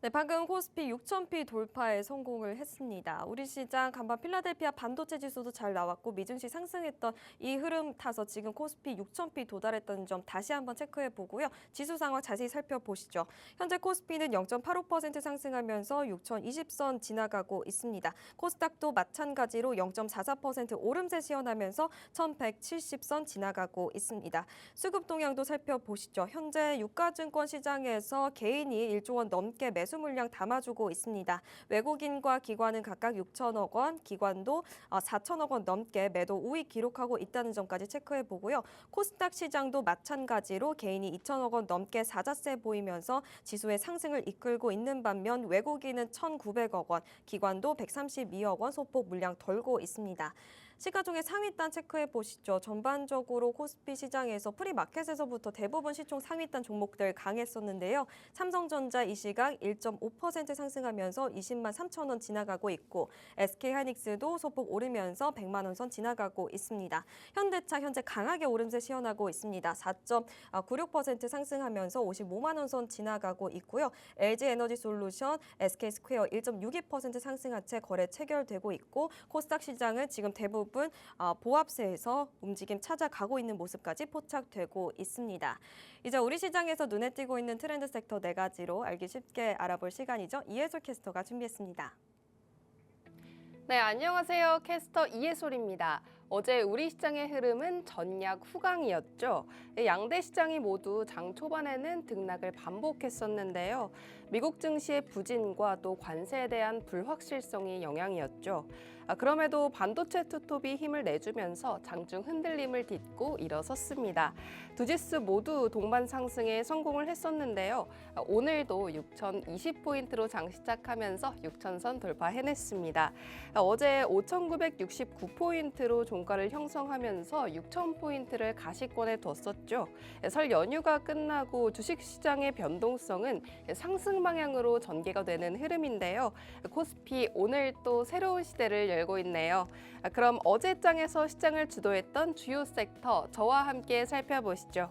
네, 방금 코스피 6,000피 돌파에 성공을 했습니다. 우리 시장 간밤 필라델피아 반도체 지수도 잘 나왔고 미증시 상승했던 이 흐름 타서 지금 코스피 6,000피 도달했다는 점 다시 한번 체크해 보고요. 지수 상황 자세히 살펴보시죠. 현재 코스피는 0.85% 상승하면서 6,020선 지나가고 있습니다. 코스닥도 마찬가지로 0.44% 오름세 시현하면서 1,170선 지나가고 있습니다. 수급 동향도 살펴보시죠. 현재 유가증권 시장에서 개인이 1조 원 넘게 매수 물량 담아주고 있습니다. 외국인과 기관은 각각 6천억 원, 기관도 4천억 원 넘게 매도 우익 기록하고 있다는 점까지 체크해 보고요. 코스닥 시장도 마찬가지로 개인이 2천억 원 넘게 사자세 보이면서 지수의 상승을 이끌고 있는 반면 외국인은 1,900억 원, 기관도 132억 원 소폭 물량 덜고 있습니다. 시가총액 상위단 체크해 보시죠. 전반적으로 코스피 시장에서 프리마켓에서부터 대부분 시총 상위단 종목들 강했었는데요. 삼성전자 이 시각 1.5% 상승하면서 20만 3천 원 지나가고 있고 SK하이닉스도 소폭 오르면서 100만 원 선 지나가고 있습니다. 현대차 현재 강하게 오름세 시현하고 있습니다. 4.96% 상승하면서 55만 원 선 지나가고 있고요. LG에너지솔루션, SK스퀘어 1.62% 상승한 채 거래 체결되고 있고 코스닥 시장은 지금 대부분 보합세에서 움직임 찾아가고 있는 모습까지 포착되고 있습니다. 이제 우리 시장에서 눈에 띄고 있는 트렌드 섹터 4가지로 알기 쉽게 알아볼 시간이죠. 이해솔 캐스터가 준비했습니다. 네, 안녕하세요. 캐스터 이해솔입니다. 어제 우리 시장의 흐름은 전약 후강이었죠. 양대 시장이 모두 장 초반에는 등락을 반복했었는데요. 미국 증시의 부진과 또 관세에 대한 불확실성이 영향이었죠. 그럼에도 반도체 투톱이 힘을 내주면서 장중 흔들림을 딛고 일어섰습니다. 두 지수 모두 동반 상승에 성공을 했었는데요. 오늘도 6,020포인트로 장 시작하면서 6,000선 돌파해냈습니다. 어제 5,969포인트로 종가를 형성하면서 6,000포인트를 가시권에 뒀었죠. 설 연휴가 끝나고 주식시장의 변동성은 상승 방향으로 전개가 되는 흐름인데요. 코스피 오늘 또 새로운 시대를 열고 있네요. 그럼 어제 장에서 시장을 주도했던 주요 섹터 저와 함께 살펴보시죠.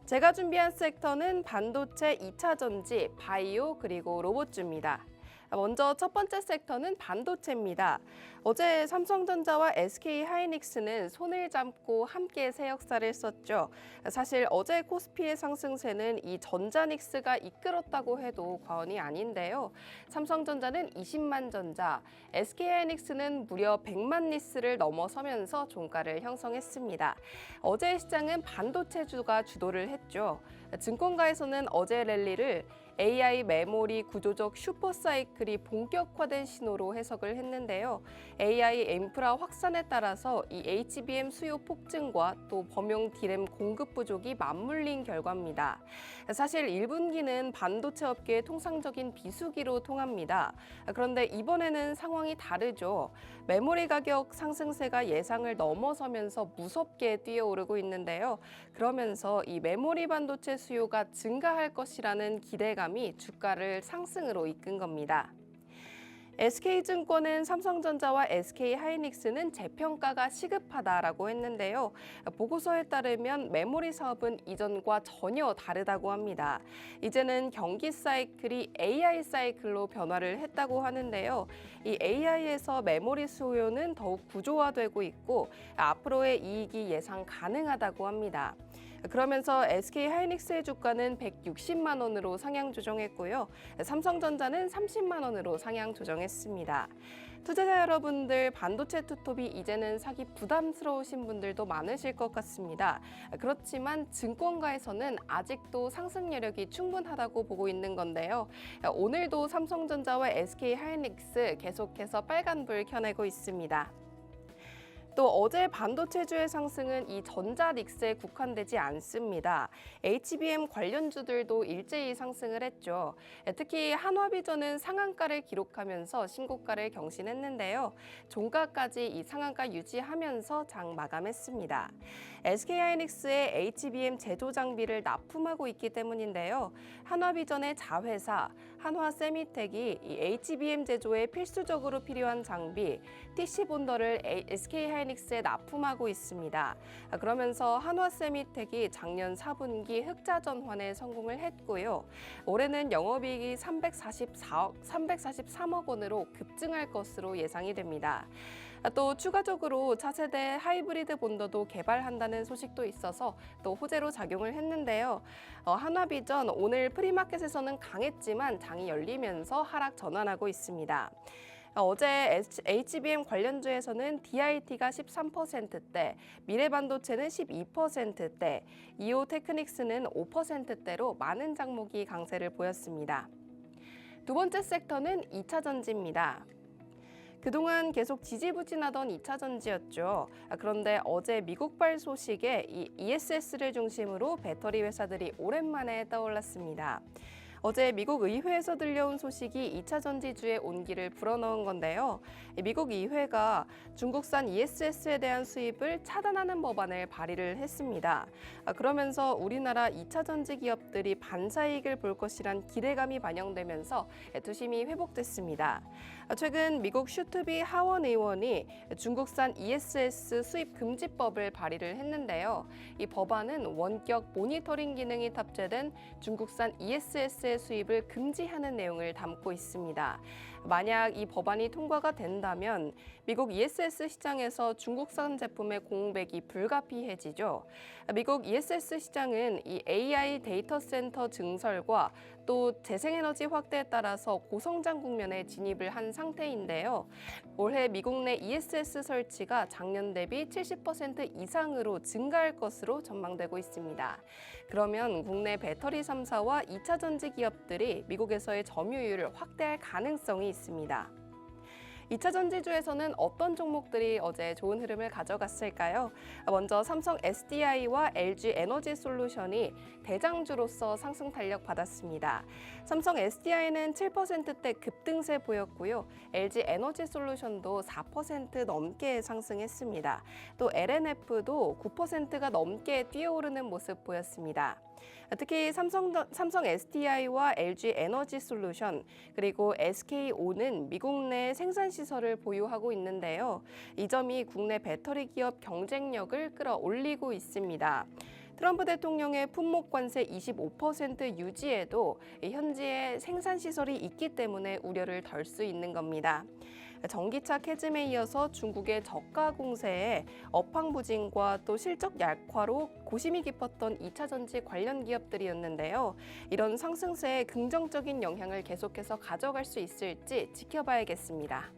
제가 준비한 섹터는 반도체, 2차 전지, 바이오 그리고 로봇주입니다. 먼저 첫 번째 섹터는 반도체입니다. 어제 삼성전자와 SK하이닉스는 손을 잡고 함께 새 역사를 썼죠. 사실 어제 코스피의 상승세는 이 전자닉스가 이끌었다고 해도 과언이 아닌데요. 삼성전자는 20만 전자, SK하이닉스는 무려 100만 니스를 넘어서면서 종가를 형성했습니다. 어제 시장은 반도체주가 주도를 했죠. 증권가에서는 어제 랠리를 AI 메모리 구조적 슈퍼사이클이 본격화된 신호로 해석을 했는데요. AI 인프라 확산에 따라서 이 HBM 수요 폭증과 또 범용 D램 공급 부족이 맞물린 결과입니다. 사실 1분기는 반도체 업계의 통상적인 비수기로 통합니다. 그런데 이번에는 상황이 다르죠. 메모리 가격 상승세가 예상을 넘어서면서 무섭게 뛰어오르고 있는데요. 그러면서 이 메모리 반도체 수요가 증가할 것이라는 기대감이 주가를 상승으로 이끈 겁니다. SK증권은 삼성전자와 SK하이닉스는 재평가가 시급하다라고 했는데요. 보고서에 따르면 메모리 사업은 이전과 전혀 다르다고 합니다. 이제는 경기 사이클이 AI 사이클로 변화를 했다고 하는데요. 이 AI에서 메모리 수요는 더욱 구조화되고 있고 앞으로의 이익이 예상 가능하다고 합니다. 그러면서 SK하이닉스의 주가는 160만 원으로 상향 조정했고요. 삼성전자는 30만 원으로 상향 조정했습니다. 투자자 여러분들, 반도체 투톱이 이제는 사기 부담스러우신 분들도 많으실 것 같습니다. 그렇지만 증권가에서는 아직도 상승 여력이 충분하다고 보고 있는 건데요. 오늘도 삼성전자와 SK하이닉스 계속해서 빨간불 켜내고 있습니다. 또 어제 반도체주의 상승은 이 전자릭스에 국한되지 않습니다. HBM 관련주들도 일제히 상승을 했죠. 특히 한화비전은 상한가를 기록하면서 신고가를 경신했는데요. 종가까지 이 상한가 유지하면서 장 마감했습니다. SK하이닉스의 HBM 제조 장비를 납품하고 있기 때문인데요. 한화비전의 자회사 한화세미텍이 이 HBM 제조에 필수적으로 필요한 장비 TC본더를 SK하이닉스에 납품하고 있습니다. 그러면서 한화세미텍이 작년 4분기 흑자 전환에 성공을 했고요. 올해는 영업이익이 343억 원으로 급증할 것으로 예상이 됩니다. 또 추가적으로 차세대 하이브리드 본더도 개발한다는 소식도 있어서 또 호재로 작용을 했는데요. 한화비전 오늘 프리마켓에서는 강했지만 장이 열리면서 하락 전환하고 있습니다. 어제 HBM 관련주에서는 DIT가 13%대, 미래반도체는 12%대, 이오테크닉스는 5%대로 많은 종목이 강세를 보였습니다. 두 번째 섹터는 2차 전지입니다. 그동안 계속 지지부진하던 2차 전지였죠. 그런데 어제 미국발 소식에 이 ESS를 중심으로 배터리 회사들이 오랜만에 떠올랐습니다. 어제 미국 의회에서 들려온 소식이 2차 전지주의 온기를 불어넣은 건데요. 미국 의회가 중국산 ESS에 대한 수입을 차단하는 법안을 발의를 했습니다. 그러면서 우리나라 2차 전지 기업들이 반사이익을 볼 것이란 기대감이 반영되면서 투심이 회복됐습니다. 최근 미국 슈트비 하원 의원이 중국산 ESS 수입 금지법을 발의를 했는데요. 이 법안은 원격 모니터링 기능이 탑재된 중국산 ESS의 수입을 금지하는 내용을 담고 있습니다. 만약 이 법안이 통과가 된다면 미국 ESS 시장에서 중국산 제품의 공백이 불가피해지죠. 미국 ESS 시장은 이 AI 데이터 센터 증설과 또 재생에너지 확대에 따라서 고성장 국면에 진입을 한 상태인데요. 올해 미국 내 ESS 설치가 작년 대비 70% 이상으로 증가할 것으로 전망되고 있습니다. 그러면 국내 배터리 3사와 2차 전지 기업들이 미국에서의 점유율을 확대할 가능성이 있습니다. 2차 전지주에서는 어떤 종목들이 어제 좋은 흐름을 가져갔을까요? 먼저 삼성 SDI와 LG 에너지 솔루션이 대장주로서 상승 탄력 받았습니다. 삼성 SDI는 7%대 급등세 보였고요. LG 에너지 솔루션도 4% 넘게 상승했습니다. 또 LNF도 9%가 넘게 뛰어오르는 모습 보였습니다. 특히 삼성 SDI와 LG 에너지 솔루션 그리고 SKO는 미국 내 생산 시설을 보유하고 있는데요. 이 점이 국내 배터리 기업 경쟁력을 끌어올리고 있습니다. 트럼프 대통령의 품목 관세 25% 유지에도 현지에 생산 시설이 있기 때문에 우려를 덜 수 있는 겁니다. 전기차 캐즘에 이어서 중국의 저가 공세에 업황 부진과 또 실적 약화로 고심이 깊었던 2차 전지 관련 기업들이었는데요. 이런 상승세에 긍정적인 영향을 계속해서 가져갈 수 있을지 지켜봐야겠습니다.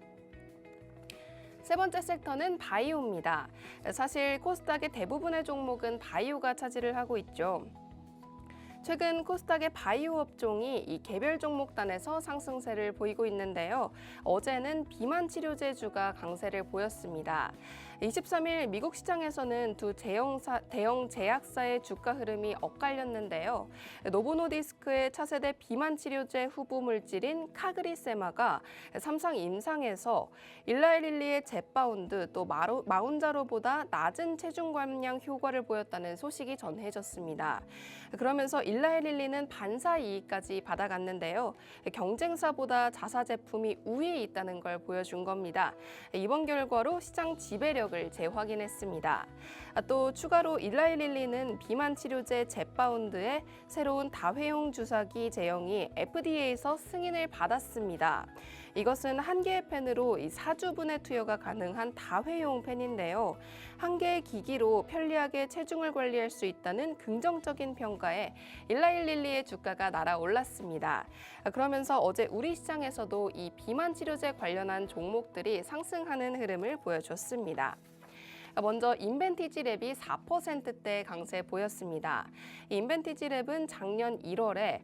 세 번째 섹터는 바이오입니다. 사실 코스닥의 대부분의 종목은 바이오가 차지를 하고 있죠. 최근 코스닥의 바이오 업종이 이 개별 종목단에서 상승세를 보이고 있는데요. 어제는 비만 치료제주가 강세를 보였습니다. 23일 미국 시장에서는 두 대형 제약사의 주가 흐름이 엇갈렸는데요. 노보노디스크의 차세대 비만 치료제 후보 물질인 카그리세마가 삼상 임상에서 일라이릴리의 젯바운드 또 마운자로보다 낮은 체중 감량 효과를 보였다는 소식이 전해졌습니다. 그러면서 일라이릴리는 반사 이익까지 받아갔는데요. 경쟁사보다 자사 제품이 우위에 있다는 걸 보여준 겁니다. 이번 결과로 시장 지배력을 재확인했습니다. 또 추가로 일라이릴리는 비만 치료제 젯바운드의 새로운 다회용 주사기 제형이 FDA에서 승인을 받았습니다. 이것은 한 개의 펜으로 4주분의 투여가 가능한 다회용 펜인데요. 한 개의 기기로 편리하게 체중을 관리할 수 있다는 긍정적인 평가에 일라이릴리의 주가가 날아올랐습니다. 그러면서 어제 우리 시장에서도 이 비만 치료제 관련한 종목들이 상승하는 흐름을 보여줬습니다. 먼저 인벤티지랩이 4%대 강세 보였습니다. 인벤티지랩은 작년 1월에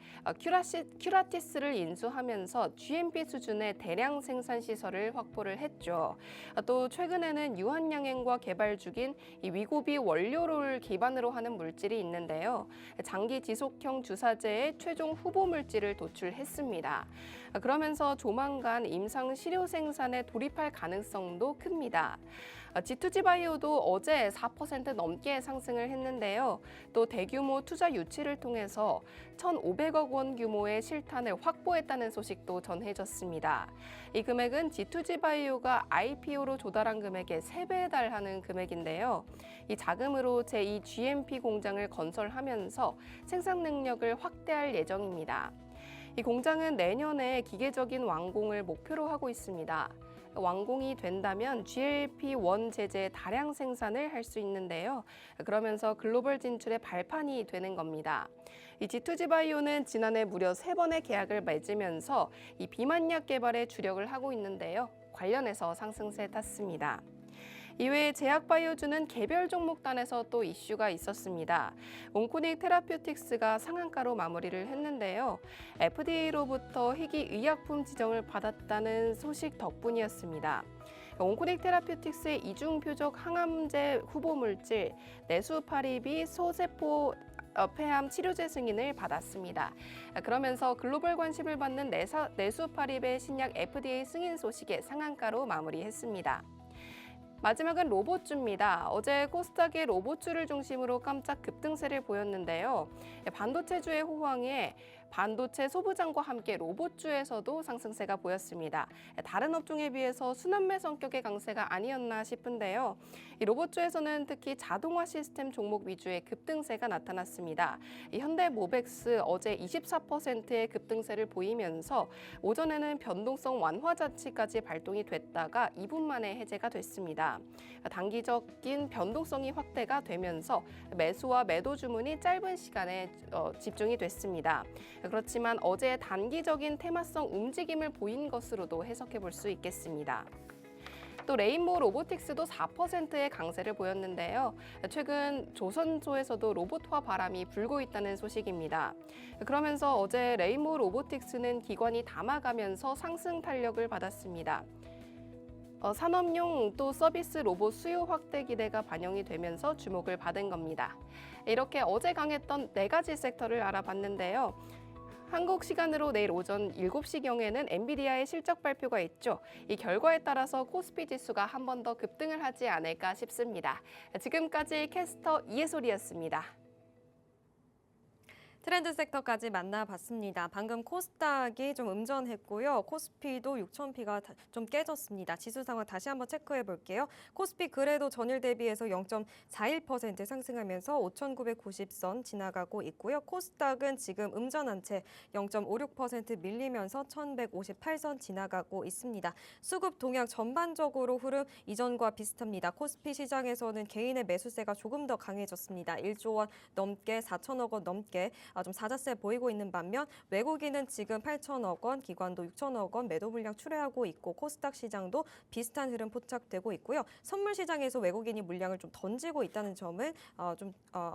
큐라티스를 인수하면서 GMP 수준의 대량 생산 시설을 확보를 했죠. 또 최근에는 유한양행과 개발 중인 이 위고비 원료를 기반으로 하는 물질이 있는데요. 장기 지속형 주사제의 최종 후보 물질을 도출했습니다. 그러면서 조만간 임상 시료 생산에 돌입할 가능성도 큽니다. G2G 바이오도 어제 4% 넘게 상승을 했는데요. 또 대규모 투자 유치를 통해서 1,500억 원 규모의 실탄을 확보했다는 소식도 전해졌습니다. 이 금액은 G2G 바이오가 IPO로 조달한 금액의 3배에 달하는 금액인데요. 이 자금으로 제2 GMP 공장을 건설하면서 생산 능력을 확대할 예정입니다. 이 공장은 내년에 기계적인 완공을 목표로 하고 있습니다. 완공이 된다면 GLP-1 제제의 다량 생산을 할 수 있는데요. 그러면서 글로벌 진출의 발판이 되는 겁니다. 이 G2G 바이오는 지난해 무려 3번의 계약을 맺으면서 이 비만약 개발에 주력을 하고 있는데요. 관련해서 상승세 탔습니다. 이외에 제약바이오주는 개별 종목단에서 또 이슈가 있었습니다. 온코닉 테라퓨틱스가 상한가로 마무리를 했는데요. FDA로부터 희귀 의약품 지정을 받았다는 소식 덕분이었습니다. 온코닉 테라퓨틱스의 이중 표적 항암제 후보 물질 네수파립이 소세포 폐암 치료제 승인을 받았습니다. 그러면서 글로벌 관심을 받는 네수파립의 신약 FDA 승인 소식에 상한가로 마무리했습니다. 마지막은 로봇주입니다. 어제 코스닥의 로봇주를 중심으로 깜짝 급등세를 보였는데요. 반도체주의 호황에 반도체 소부장과 함께 로봇주에서도 상승세가 보였습니다. 다른 업종에 비해서 순환매 성격의 강세가 아니었나 싶은데요. 이 로봇주에서는 특히 자동화 시스템 종목 위주의 급등세가 나타났습니다. 이 현대모백스 어제 24%의 급등세를 보이면서 오전에는 변동성 완화 자치까지 발동이 됐다가 2분 만에 해제가 됐습니다. 단기적인 변동성이 확대가 되면서 매수와 매도 주문이 짧은 시간에 집중이 됐습니다. 그렇지만 어제 단기적인 테마성 움직임을 보인 것으로도 해석해 볼 수 있겠습니다. 또 레인보우 로보틱스도 4%의 강세를 보였는데요. 최근 조선소에서도 로봇화 바람이 불고 있다는 소식입니다. 그러면서 어제 레인보우 로보틱스는 기관이 담아가면서 상승 탄력을 받았습니다. 산업용 또 서비스 로봇 수요 확대 기대가 반영이 되면서 주목을 받은 겁니다. 이렇게 어제 강했던 4가지 섹터를 알아봤는데요. 한국 시간으로 내일 오전 7시경에는 엔비디아의 실적 발표가 있죠. 이 결과에 따라서 코스피 지수가 한 번 더 급등을 하지 않을까 싶습니다. 지금까지 캐스터 이해솔이었습니다. 트렌드 섹터까지 만나봤습니다. 방금 코스닥이 좀 음전했고요. 코스피도 6,000피가 좀 깨졌습니다. 지수 상황 다시 한번 체크해 볼게요. 코스피 그래도 전일 대비해서 0.41% 상승하면서 5,990선 지나가고 있고요. 코스닥은 지금 음전한 채 0.56% 밀리면서 1,158선 지나가고 있습니다. 수급 동향 전반적으로 흐름 이전과 비슷합니다. 코스피 시장에서는 개인의 매수세가 조금 더 강해졌습니다. 1조 원 넘게 4천억 원 넘게 좀 사자세 보이고 있는 반면 외국인은 지금 8천억 원, 기관도 6천억 원 매도 물량 출회하고 있고 코스닥 시장도 비슷한 흐름 포착되고 있고요. 선물 시장에서 외국인이 물량을 좀 던지고 있다는 점은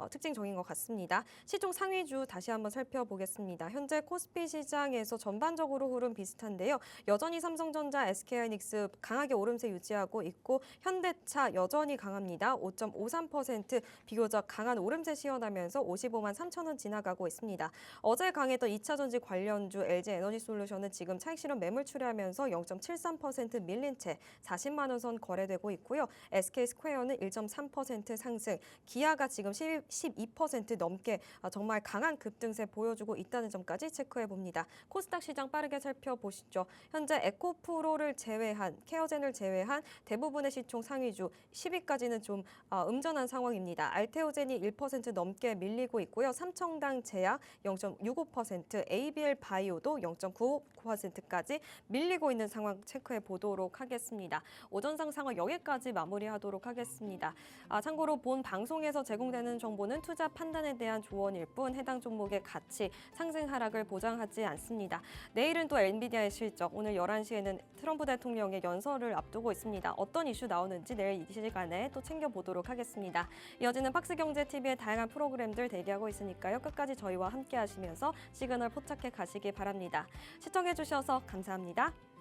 특징적인 것 같습니다. 시총 상위주 다시 한번 살펴보겠습니다. 현재 코스피 시장에서 전반적으로 흐름 비슷한데요. 여전히 삼성전자, SK하이닉스 강하게 오름세 유지하고 있고 현대차 여전히 강합니다. 5.53% 비교적 강한 오름세 시현하면서 55만 3천 원 지나가고 있습니다. 어제 강했던 2차 전지 관련주 LG에너지솔루션은 지금 차익 실현 매물 출회하면서 0.73% 밀린 채 40만 원 선 거래되고 있고요. SK스퀘어는 1.3% 상승, 기아가 지금 12% 넘게 정말 강한 급등세 보여주고 있다는 점까지 체크해 봅니다. 코스닥 시장 빠르게 살펴보시죠. 현재 에코프로를 제외한 케어젠을 제외한 대부분의 시총 상위주 10위까지는 좀 음전한 상황입니다. 알테오젠이 1% 넘게 밀리고 있고요. 삼청당 제약 0.65%, ABL 바이오도 0.95%까지 밀리고 있는 상황 체크해 보도록 하겠습니다. 오전상 상황 여기까지 마무리하도록 하겠습니다. 참고로 본 방송에서 제공되는 정보는 투자 판단에 대한 조언일 뿐 해당 종목의 가치, 상승 하락을 보장하지 않습니다. 내일은 또 엔비디아의 실적, 오늘 11시에는 트럼프 대통령의 연설을 앞두고 있습니다. 어떤 이슈 나오는지 내일 이 시간에 또 챙겨보도록 하겠습니다. 이어지는 박스경제TV의 다양한 프로그램들 대기하고 있으니까요. 끝까지 저희와 함께 하시면서 시그널 포착해 가시기 바랍니다. 시청해주셔서 감사합니다.